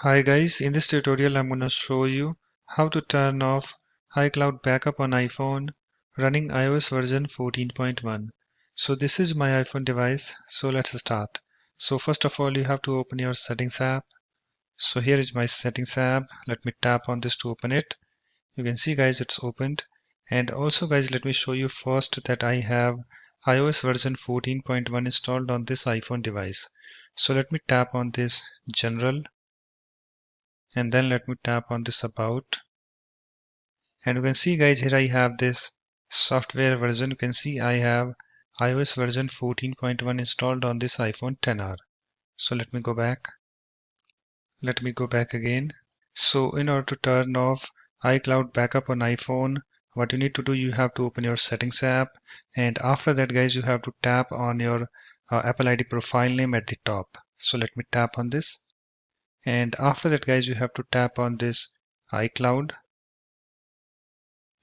Hi guys, in this tutorial I'm going to show you how to turn off iCloud backup on iPhone running iOS version 14.1. So this is my iPhone device, so let's start. So first of all you have to open your settings app. So here is my settings app. Let me tap on this to open it. You can see guys it's opened. And also guys, let me show you first that I have iOS version 14.1 installed on this iPhone device. So let me tap on this general, and then let me tap on this about, and you can see guys here I have this software version. You can see I have iOS version 14.1 installed on this iPhone 10R. So let me go back again. So in order to turn off iCloud backup on iPhone, what you need to do, you have to open your settings app, and after that guys you have to tap on your Apple ID profile name at the top. So let me tap on this, and after that guys you have to tap on this iCloud.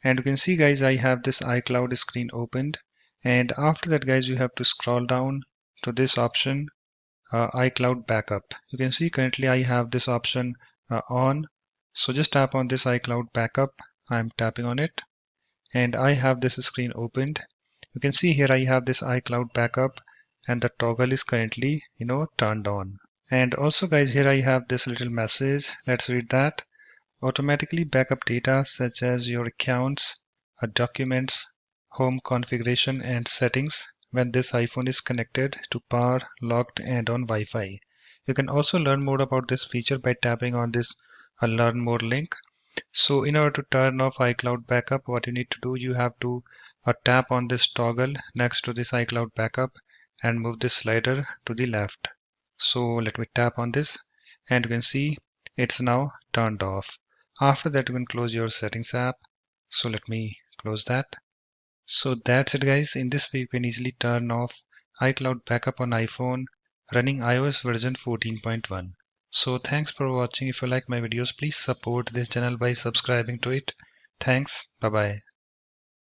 And you can see guys I have this iCloud screen opened, and after that guys you have to scroll down to this option, iCloud backup. You can see currently I have this option on, so just tap on this iCloud backup. I'm tapping on it and I have this screen opened. You can see here I have this iCloud backup and the toggle is currently turned on. And also guys, here I have this little message. Let's read that. Automatically backup data such as your accounts, documents, home configuration and settings when this iPhone is connected to power, locked and on Wi-Fi. You can also learn more about this feature by tapping on this learn more link. So in order to turn off iCloud backup, what you need to do, you have to tap on this toggle next to this iCloud backup and move this slider to the left. So let me tap on this, and you can see it's now turned off. After that you can close your settings app. So let me close that. So that's it guys. In this way you can easily turn off iCloud backup on iPhone running iOS version 14.1. So thanks for watching. If you like my videos, please support this channel by subscribing to it. Thanks. Bye bye.